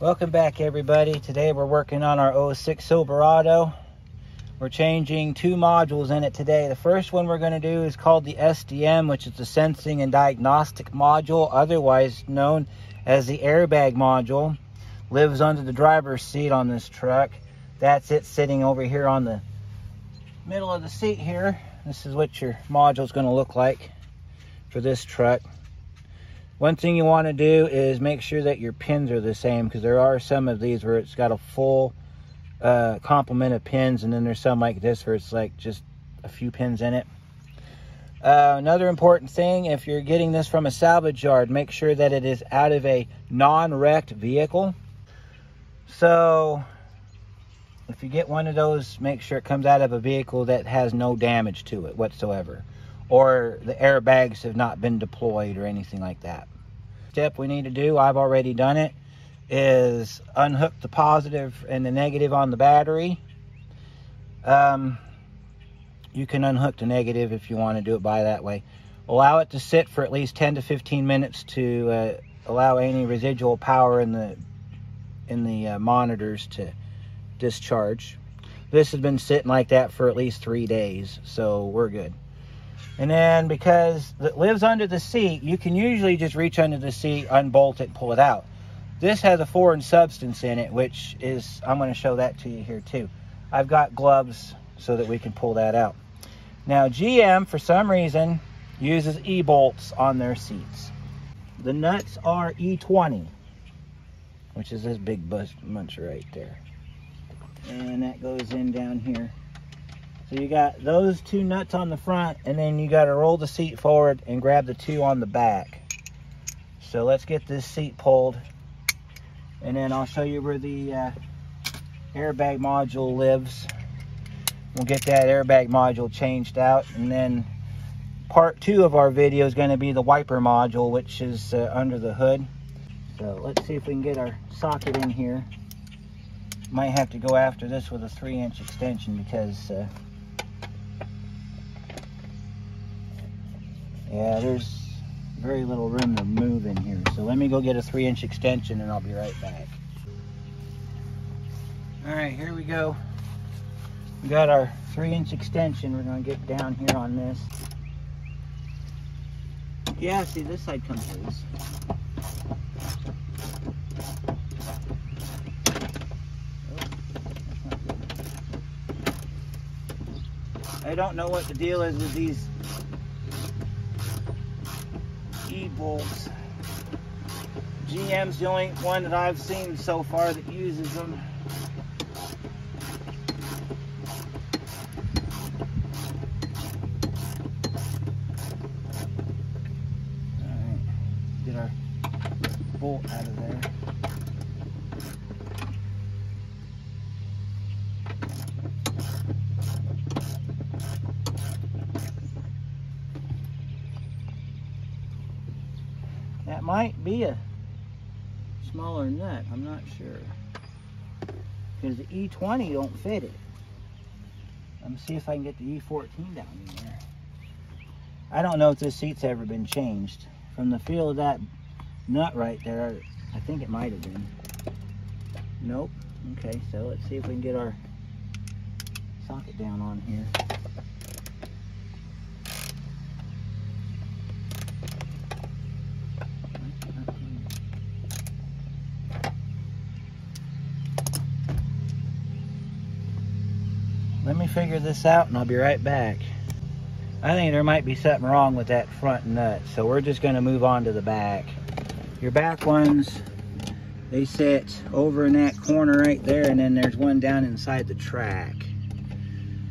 Welcome back, everybody. Today we're working on our 06 Silverado. We're changing two modules in it today. The first one we're going to do is called the SDM, which is the Sensing and Diagnostic Module, otherwise known as the Airbag module. Lives under the driver's seat on this truck. That's it sitting over here on the middle of the seat here. This is what your module is going to look like for this truck. One thing you want to do is make sure that your pins are the same, because there are some of these where it's got a full complement of pins, and then there's some like this where it's like just a few pins in it. Another important thing, if you're getting this from a salvage yard, make sure that it is out of a non-wrecked vehicle. So if you get one of those, make sure it comes out of a vehicle that has no damage to it whatsoever, or the airbags have not been deployed or anything like that. Step we need to do, I've already done it, is unhook the positive and the negative on the battery. You can unhook the negative if you want to do it by that way. Allow it to sit for at least 10 to 15 minutes to allow any residual power in the monitors to discharge. This has been sitting like that for at least 3 days, so we're good. And then, because it lives under the seat, you can usually just reach under the seat, unbolt it, pull it out. This has a foreign substance in it, which is, I'm going to show that to you here too. I've got gloves so that we can pull that out. Now, GM, for some reason, uses E-bolts on their seats. The nuts are E20, which is this big bunch right there. And that goes in down here. So you got those two nuts on the front, and then you got to roll the seat forward and grab the two on the back. So let's get this seat pulled, and then I'll show you where the airbag module lives. We'll get that airbag module changed out, and then part 2 of our video is going to be the wiper module, which is under the hood. So let's see if we can get our socket in here. Might have to go after this with a 3-inch extension, because yeah, there's very little room to move in here. So let me go get a 3-inch extension and I'll be right back. All right, here we go. We got our 3-inch extension. We're gonna get down here on this. Yeah, see, this side comes loose. I don't know what the deal is with these E-bolts. GM's the only one that I've seen so far that uses them. Alright, get our bolt out of there. That might be a smaller nut, I'm not sure, because the E20 don't fit it. Let me see if I can get the E14 down in there. I don't know if this seat's ever been changed. From the feel of that nut right there, I think it might have been. Nope. Okay, so let's see if we can get our socket down on here. Let me figure this out and I'll be right back. I think there might be something wrong with that front nut, so we're just going to move on to the back. Your back ones, they sit over in that corner right there, and then there's one down inside the track.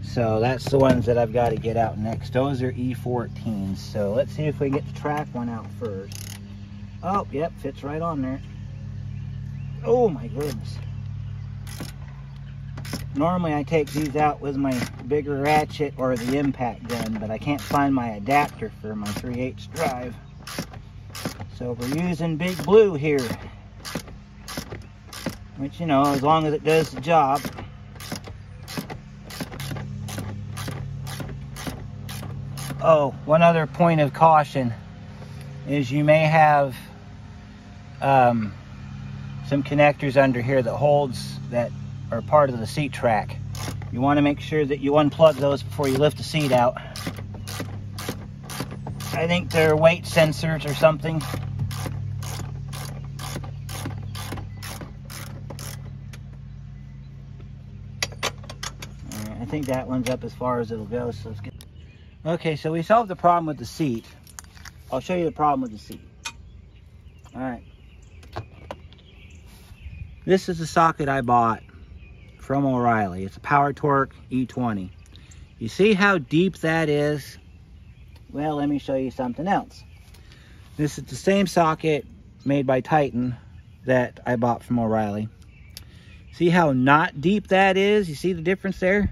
So that's the ones that I've got to get out next. Those are E14s. So let's see if we can get the track one out first. Oh, yep, fits right on there. Oh my goodness. Normally I take these out with my bigger ratchet or the impact gun, but I can't find my adapter for my 3/8 drive. So we're using Big Blue here, which, you know, as long as it does the job. Oh, one other point of caution is you may have some connectors under here that holds, that are part of the seat track. You want to make sure that you unplug those before you lift the seat out. I think they're weight sensors or something. I think that one's up as far as it'll go, so let's get... Okay, so we solved the problem with the seat. I'll show you the problem with the seat. All right. This is the socket I bought from O'Reilly. It's a Power Torque E20. You see how deep that is? Well, let me show you something else. This is the same socket made by Titan that I bought from O'Reilly. See how not deep that is? You see the difference there?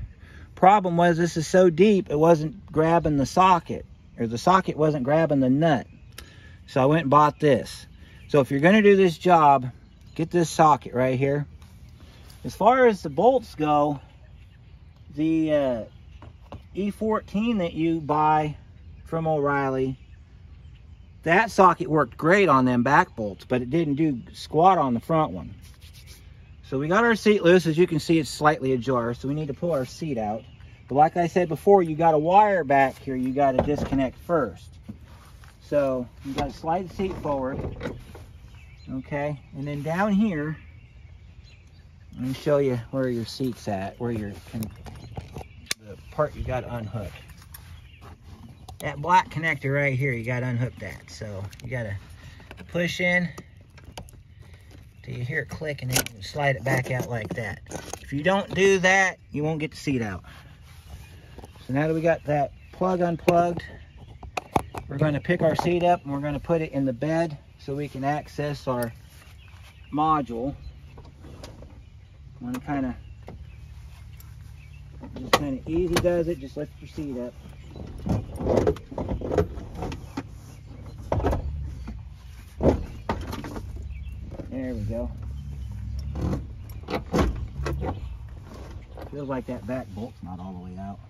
Problem was, this is so deep it wasn't grabbing the socket, or the socket wasn't grabbing the nut. So I went and bought this. So if you're going to do this job, get this socket right here. As far as the bolts go, the E14 that you buy from O'Reilly, that socket worked great on them back bolts, but it didn't do squat on the front one. So we got our seat loose. As you can see, it's slightly ajar, so we need to pull our seat out. But like I said before, you got a wire back here you got to disconnect first. So you got to slide the seat forward. Okay, and then down here, let me show you where your seat's at, where the part you got to unhook. That black connector right here, you got to unhook that. So you got to push in till you hear it click, and then you slide it back out like that. If you don't do that, you won't get the seat out. So now that we got that plug unplugged, we're going to pick our seat up and we're going to put it in the bed so we can access our module. I'm going to kind of easy does it. Just lift your seat up. There we go. Feels like that back bolt's not all the way out.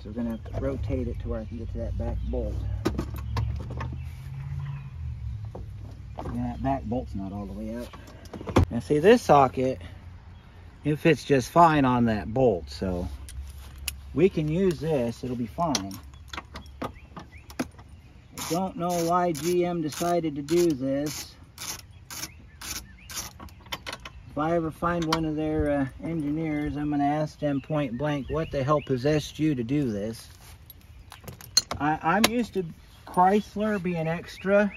So we're going to have to rotate it to where I can get to that back bolt. Yeah, that back bolt's not all the way out. Now see, this socket, it fits just fine on that bolt, so we can use this, it'll be fine. I don't know why GM decided to do this. If I ever find one of their engineers, I'm going to ask them point blank, what the hell possessed you to do this? I'm used to Chrysler being extra,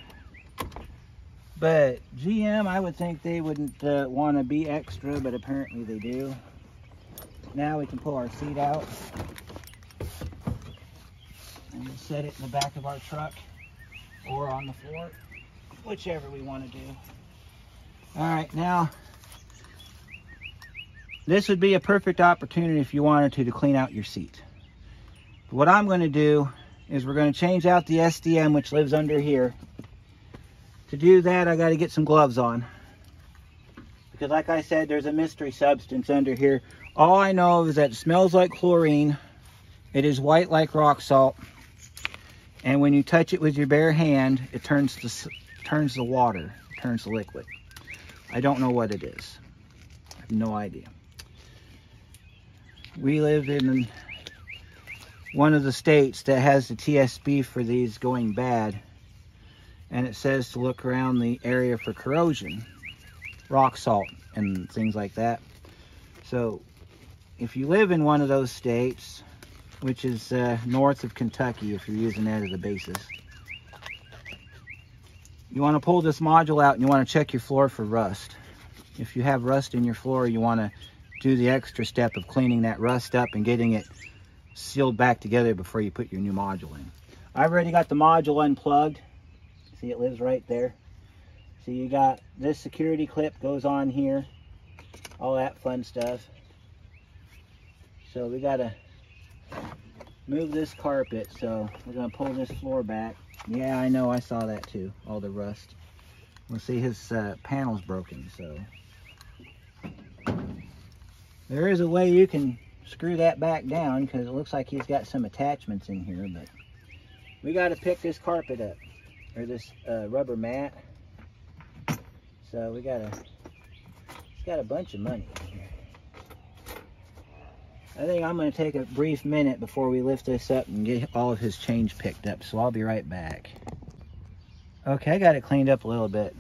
but GM, I would think they wouldn't want to be extra, but apparently they do. Now we can pull our seat out and we'll set it in the back of our truck or on the floor, whichever we want to do. All right, now this would be a perfect opportunity if you wanted to clean out your seat. But what I'm going to do is we're going to change out the SDM, which lives under here. To do that, I got to get some gloves on. Because like I said, there's a mystery substance under here. All I know is that it smells like chlorine. It is white like rock salt. And when you touch it with your bare hand, it turns the water, turns the liquid. I don't know what it is. I have no idea. We live in one of the states that has the TSB for these going bad, and it says to look around the area for corrosion, rock salt and things like that. So if you live in one of those states, which is north of Kentucky, if you're using that as a basis, you want to pull this module out and you want to check your floor for rust. If you have rust in your floor, you want to do the extra step of cleaning that rust up and getting it sealed back together before you put your new module in. I've already got the module unplugged. See, it lives right there. So you got this security clip goes on here, all that fun stuff. So we got to move this carpet, so we're going to pull this floor back. Yeah, I know, I saw that too, all the rust. We'll see his panel's broken, so there is a way you can screw that back down, because it looks like he's got some attachments in here, but we got to pick this carpet up, or this rubber mat. So we got it's got a bunch of money in here. I think I'm going to take a brief minute before we lift this up and get all of his change picked up. So I'll be right back. Okay, I got it cleaned up a little bit.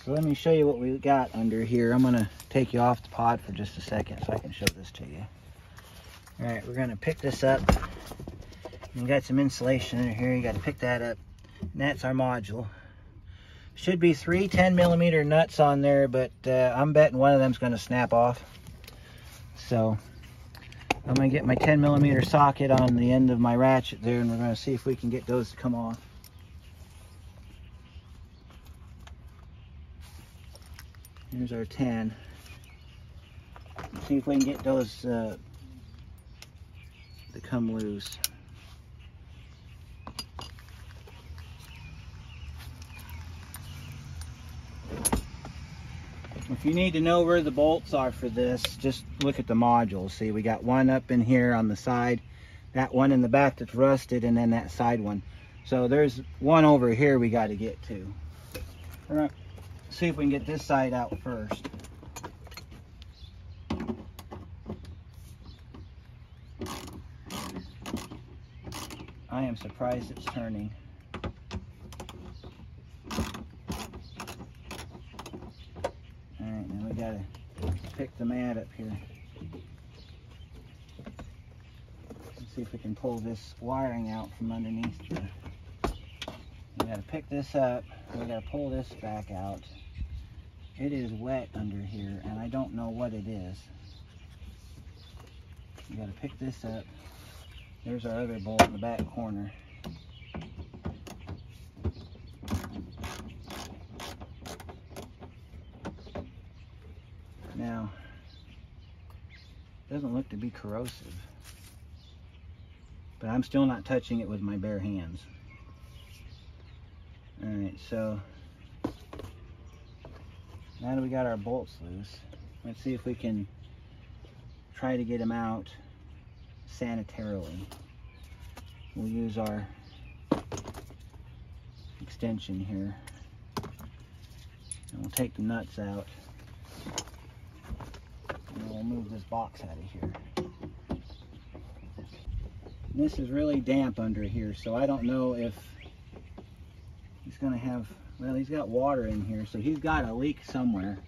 So let me show you what we got under here. I'm going to take you off the pod for just a second so I can show this to you. All right, we're going to pick this up. You got some insulation in here. You got to pick that up. And that's our module. Should be 3 10mm nuts on there, but I'm betting one of them's going to snap off. So I'm going to get my 10mm socket on the end of my ratchet there, and we're going to see if we can get those to come off. Here's our 10. Let's see if we can get those to come loose. If you need to know where the bolts are for this, just look at the modules. See, we got one up in here on the side, that one in the back that's rusted, and then that side one. So there's one over here we got to get to. All right, see if we can get this side out first. I am surprised it's turning. We gotta pick the mat up here. Let's see if we can pull this wiring out from underneath here. We gotta pick this up. We gotta pull this back out. It is wet under here, and I don't know what it is. We gotta pick this up. There's our other bolt in the back corner. Now, it doesn't look to be corrosive, but I'm still not touching it with my bare hands. All right, so now that we got our bolts loose, let's see if we can try to get them out sanitarily. We'll use our extension here, and we'll take the nuts out. We'll move this box out of here. This is really damp under here, so I don't know if he's going to have, well, he's got water in here, so he's got a leak somewhere.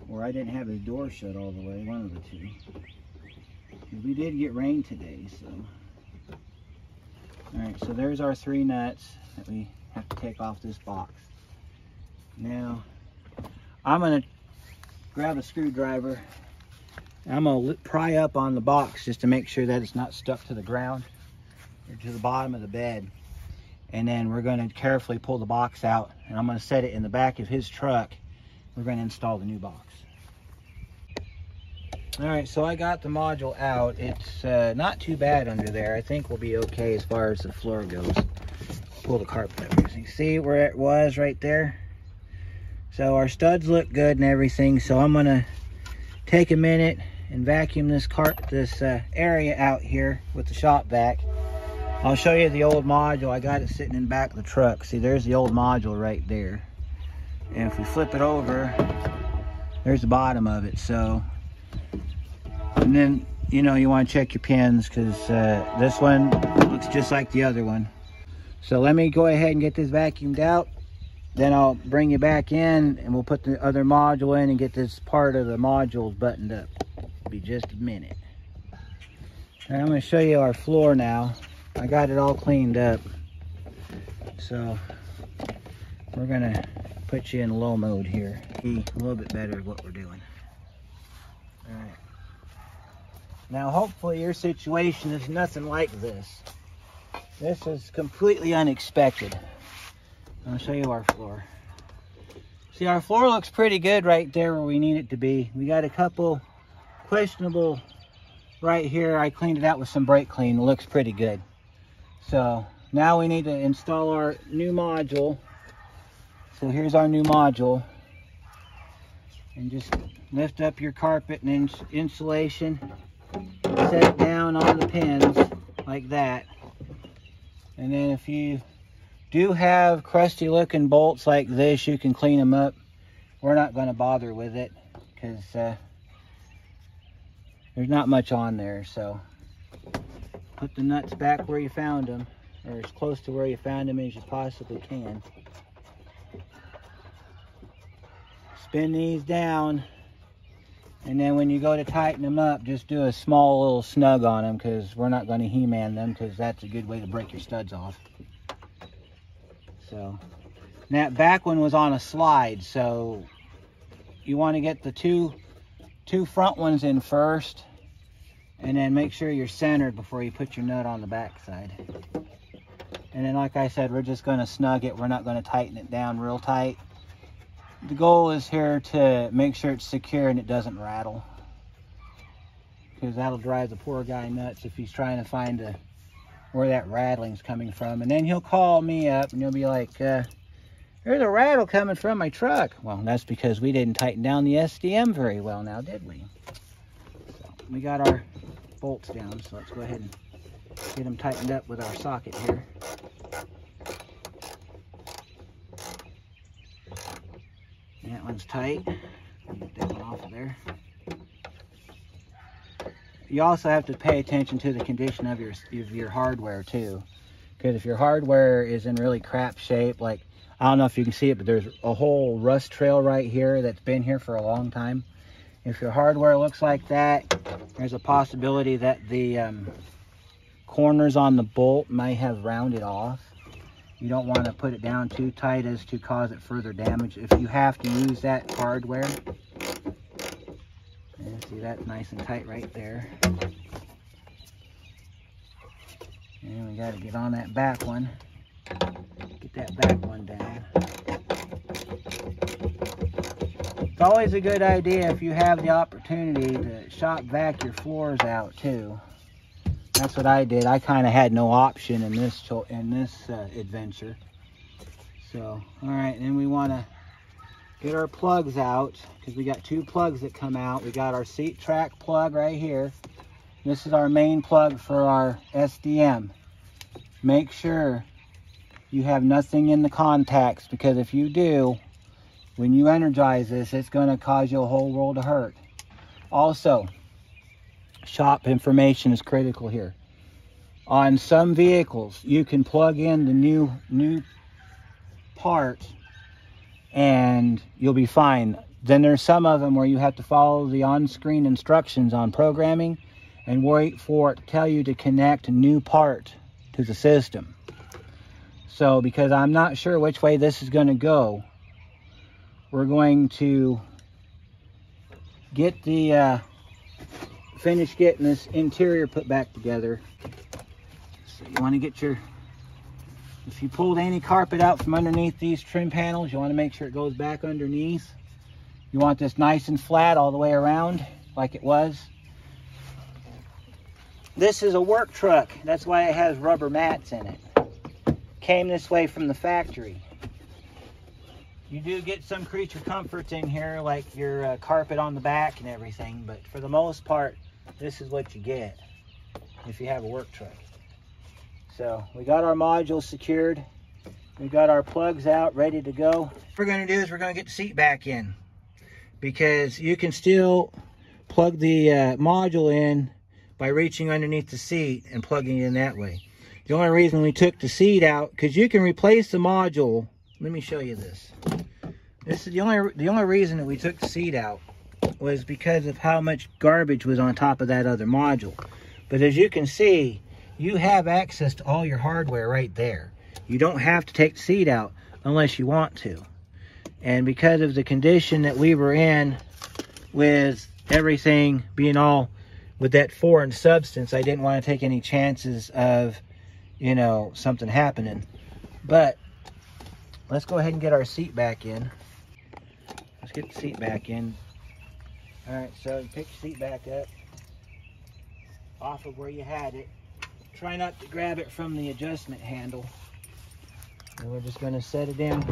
Or I didn't have his door shut all the way, one of the two. We did get rain today, so. Alright, so there's our 3 nuts that we have to take off this box. Now, I'm going to grab a screwdriver. I'm going to pry up on the box just to make sure that it's not stuck to the ground or to the bottom of the bed. And then we're going to carefully pull the box out, and I'm going to set it in the back of his truck. We're going to install the new box. All right, so I got the module out. It's not too bad under there. I think we'll be okay as far as the floor goes. Pull the carpet up. So you see where it was right there? So our studs look good and everything, so I'm gonna take a minute and vacuum this area out here with the shop vac. I'll show you the old module. I got it sitting in the back of the truck. See, there's the old module right there. And if we flip it over, there's the bottom of it. So, and then, you know, you want to check your pins, because this one looks just like the other one. So let me go ahead and get this vacuumed out. Then I'll bring you back in and we'll put the other module in and get this part of the modules buttoned up. It'll be just a minute. And I'm going to show you our floor now. I got it all cleaned up. So we're going to put you in low mode here. Be a little bit better at what we're doing. All right. Now hopefully your situation is nothing like this. This is completely unexpected. I'll show you our floor. See, our floor looks pretty good right there where we need it to be. We got a couple questionable right here. I cleaned it out with some brake clean. It looks pretty good. So now we need to install our new module. So here's our new module. And just lift up your carpet and insulation. Set it down on the pins like that. And then if you do have crusty looking bolts like this, you can clean them up. We're not going to bother with it because there's not much on there. So put the nuts back where you found them, or as close to where you found them as you possibly can. Spin these down, and then when you go to tighten them up, just do a small little snug on them, because we're not going to He-Man them, because that's a good way to break your studs off. So, and that back one was on a slide, so you want to get the two front ones in first, and then make sure you're centered before you put your nut on the back side. And then, like I said, we're just going to snug it. We're not going to tighten it down real tight. The goal is here to make sure it's secure and it doesn't rattle, because that'll drive the poor guy nuts if he's trying to find where that rattling's coming from. And then he'll call me up and he'll be like, there's a rattle coming from my truck. Well, that's because we didn't tighten down the SDM very well now, did we? So we got our bolts down, so let's go ahead and get them tightened up with our socket here. That one's tight. Get that one off of there. You also have to pay attention to the condition of your hardware too, because if your hardware is in really crap shape, like, I don't know if you can see it, but there's a whole rust trail right here that's been here for a long time. If your hardware looks like that, there's a possibility that the corners on the bolt may have rounded off. You don't want to put it down too tight as to cause it further damage if you have to use that hardware. And see, that's nice and tight right there. And we got to get on that back one. Get that back one down. It's always a good idea, if you have the opportunity, to shop vac your floors out too. That's what I did. I kind of had no option in this adventure. So, all right, then we want to get our plugs out, because we got two plugs that come out. We got our seat track plug right here. This is our main plug for our SDM. Make sure you have nothing in the contacts, because if you do, when you energize this, it's going to cause you a whole world of hurt. Also, shop information is critical here. On some vehicles, you can plug in the new part and you'll be fine. Then there's some of them where you have to follow the on-screen instructions on programming and wait for it to tell you to connect a new part to the system. So, because I'm not sure which way this is going to go, we're going to get the finish getting this interior put back together. So you want to get if you pulled any carpet out from underneath these trim panels, you want to make sure it goes back underneath. You want this nice and flat all the way around like it was. This is a work truck. That's why it has rubber mats in it. Came this way from the factory. You do get some creature comforts in here, like your carpet on the back and everything, but for the most part, this is what you get if you have a work truck. So we got our modules secured. We got our plugs out, ready to go. What we're going to do is we're going to get the seat back in, because you can still plug the module in by reaching underneath the seat and plugging it in that way. The only reason we took the seat out, because you can replace the module. Let me show you this. This is the only reason that we took the seat out was because of how much garbage was on top of that other module. But as you can see, you have access to all your hardware right there. You don't have to take the seat out unless you want to. And because of the condition that we were in with everything being all with that foreign substance, I didn't want to take any chances of, you know, something happening. But let's go ahead and get our seat back in. Let's get the seat back in. All right, so you pick your seat back up off of where you had it. Try not to grab it from the adjustment handle. And we're just going to set it in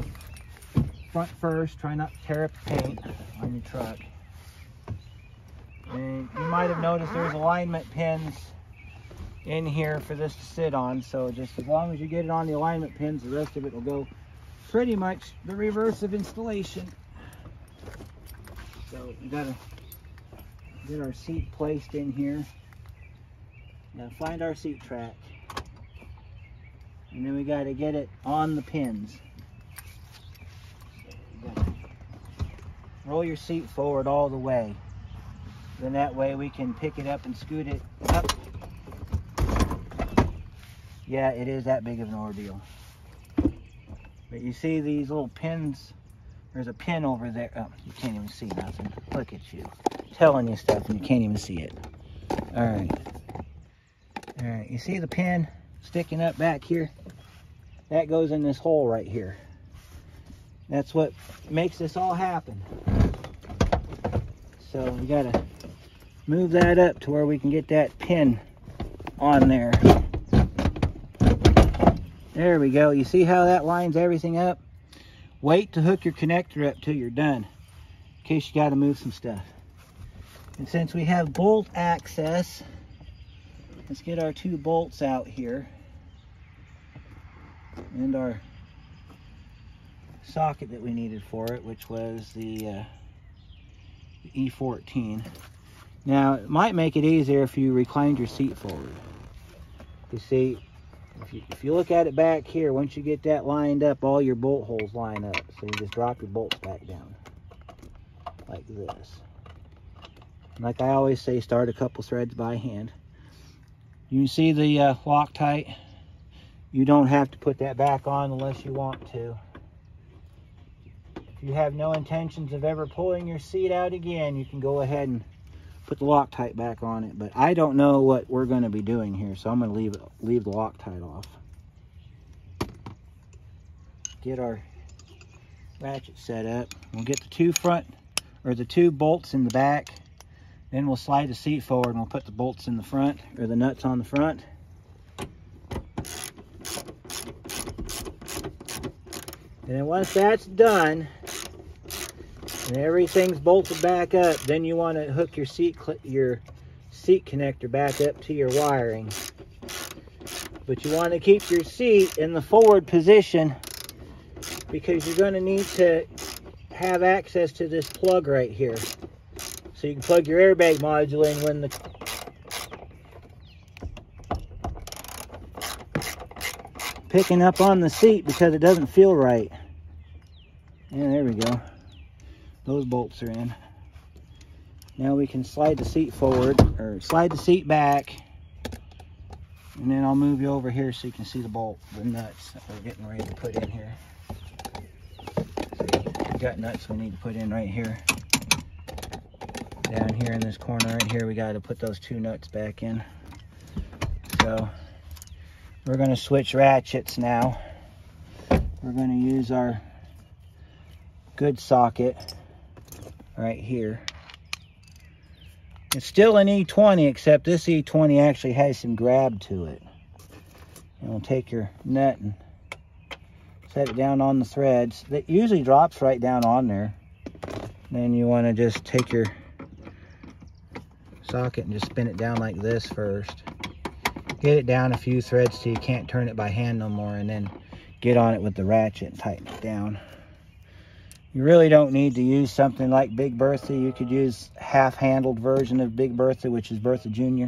front first. Try not to tear up the paint on your truck. And you might have noticed there's alignment pins in here for this to sit on. So just as long as you get it on the alignment pins, the rest of it will go pretty much the reverse of installation. So we gotta get our seat placed in here. Now find our seat track. And then we gotta get it on the pins. So you gotta roll your seat forward all the way. Then that way we can pick it up and scoot it up. Yeah, it is that big of an ordeal. But you see these little pins, there's a pin over there. Oh, you can't even see nothing. Look at you. Telling you stuff and you can't even see it. All right. All right, you see the pin sticking up back here? That goes in this hole right here. That's what makes this all happen. So we gotta move that up to where we can get that pin on there. There we go. You see how that lines everything up? Wait to hook your connector up till you're done, in case you gotta move some stuff. And since we have bolt access, let's get our 2 bolts out here and our socket that we needed for it, which was the E14. Now, it might make it easier if you reclined your seat forward. You see, if you look at it back here, once you get that lined up, all your bolt holes line up. So you just drop your bolts back down like this. Like I always say, start a couple threads by hand. You can see the Loctite. You don't have to put that back on unless you want to. If you have no intentions of ever pulling your seat out again, you can go ahead and put the Loctite back on it. But I don't know what we're going to be doing here, so I'm going to leave the Loctite off. Get our ratchet set up. We'll get the 2 bolts in the back. Then we'll slide the seat forward and we'll put the bolts in the front, or the nuts on the front. And then once that's done, and everything's bolted back up, then you want to hook your seat connector back up to your wiring. But you want to keep your seat in the forward position because you're going to need to have access to this plug right here. So you can plug your airbag module in when the picking up on the seat because it doesn't feel right. And there we go. Those bolts are in. Now we can slide the seat forward, or slide the seat back, and then I'll move you over here so you can see the nuts that we're getting ready to put in here. So we got nuts we need to put in right here. Down here in this corner right here, we got to put those 2 nuts back in. So we're going to switch ratchets now. We're going to use our good socket right here. It's still an E20, except this E20 actually has some grab to it. And we'll take your nut and set it down on the threads. That usually drops right down on there. Then you want to just take your socket and just spin it down like this first. Get it down a few threads till you can't turn it by hand no more, and then get on it with the ratchet and tighten it down. You really don't need to use something like Big Bertha. You could use half-handled version of Big Bertha, which is Bertha Jr.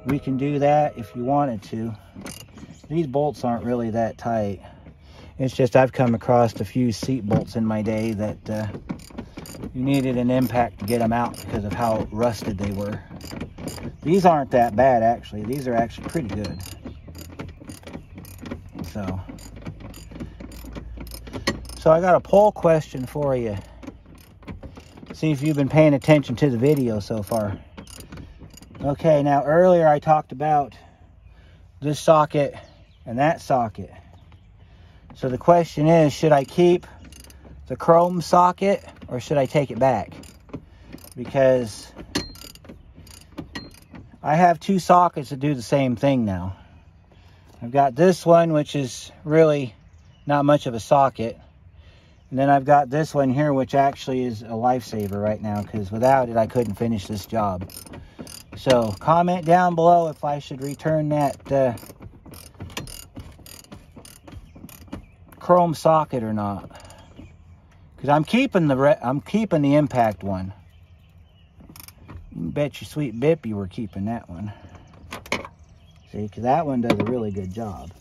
We can do that if you wanted to. These bolts aren't really that tight. It's just I've come across a few seat bolts in my day that you needed an impact to get them out because of how rusted they were. These aren't that bad, actually. These are actually pretty good. So I got a poll question for you. See if you've been paying attention to the video so far. Okay, now earlier I talked about this socket and that socket. So the question is, should I keep the chrome socket or should I take it back? Because I have 2 sockets that do the same thing now. I've got this one, which is really not much of a socket. And then I've got this one here, which actually is a lifesaver right now, because without it, I couldn't finish this job. So comment down below if I should return that chrome socket or not, because I'm keeping the impact one. You can bet your sweet Bippy we're keeping that one. See, because that one does a really good job.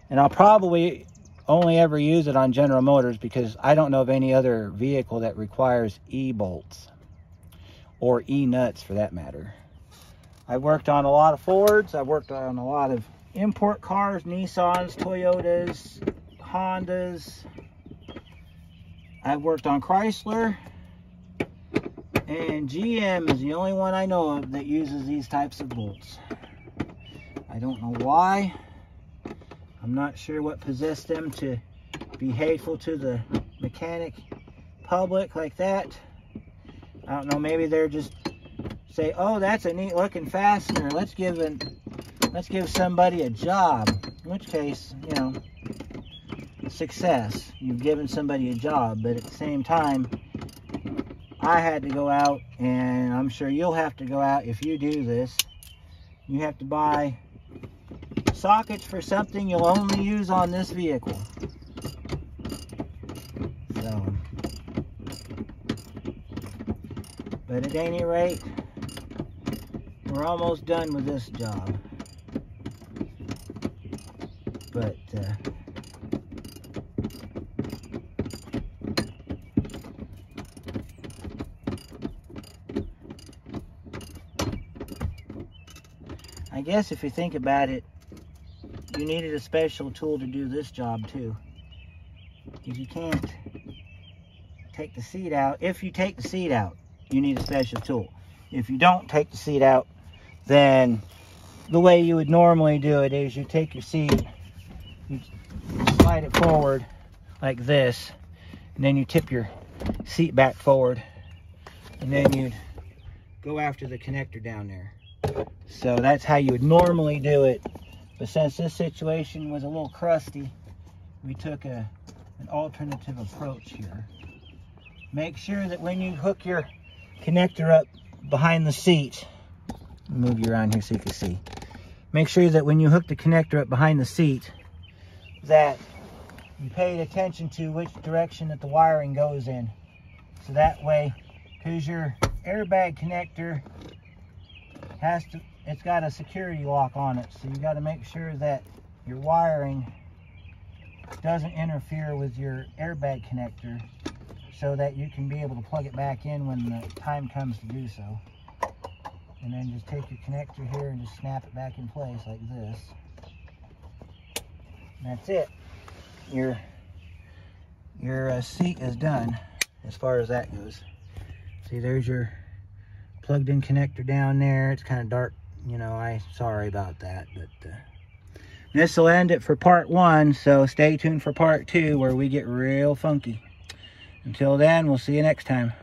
And I'll probably only ever use it on General Motors, because I don't know of any other vehicle that requires E-bolts or E-nuts for that matter. I've worked on a lot of Fords. I've worked on a lot of import cars, Nissans, Toyotas, Hondas. I've worked on Chrysler. And GM is the only one I know of that uses these types of bolts. I don't know why. I'm not sure what possessed them to be hateful to the mechanic public like that. I don't know, maybe they're just say, oh, that's a neat looking fastener. Let's give somebody a job. In which case, you know, success. You've given somebody a job, but at the same time, I had to go out, and I'm sure you'll have to go out if you do this. You have to buy sockets for something you'll only use on this vehicle. So, but at any rate, we're almost done with this job. But I guess if you think about it, you needed a special tool to do this job too. If you can't take the seat out, if you take the seat out, you need a special tool. If you don't take the seat out, then the way you would normally do it is you take your seat, you slide it forward like this, and then you tip your seat back forward, and then you'd go after the connector down there. So that's how you would normally do it. But since this situation was a little crusty, we took an alternative approach here. Make sure that when you hook your connector up behind the seat, move you around here so you can see. Make sure that when you hook the connector up behind the seat, that you paid attention to which direction that the wiring goes in. So that way, because your airbag connector it's got a security lock on it, so you got to make sure that your wiring doesn't interfere with your airbag connector, so that you can be able to plug it back in when the time comes to do so. And then just take your connector here and just snap it back in place like this. And that's it. Your seat is done as far as that goes. See, there's your plugged in connector down there. It's kind of dark, you know, sorry about that, but this will end it for part 1, so stay tuned for part 2 where we get real funky. Until then, we'll see you next time.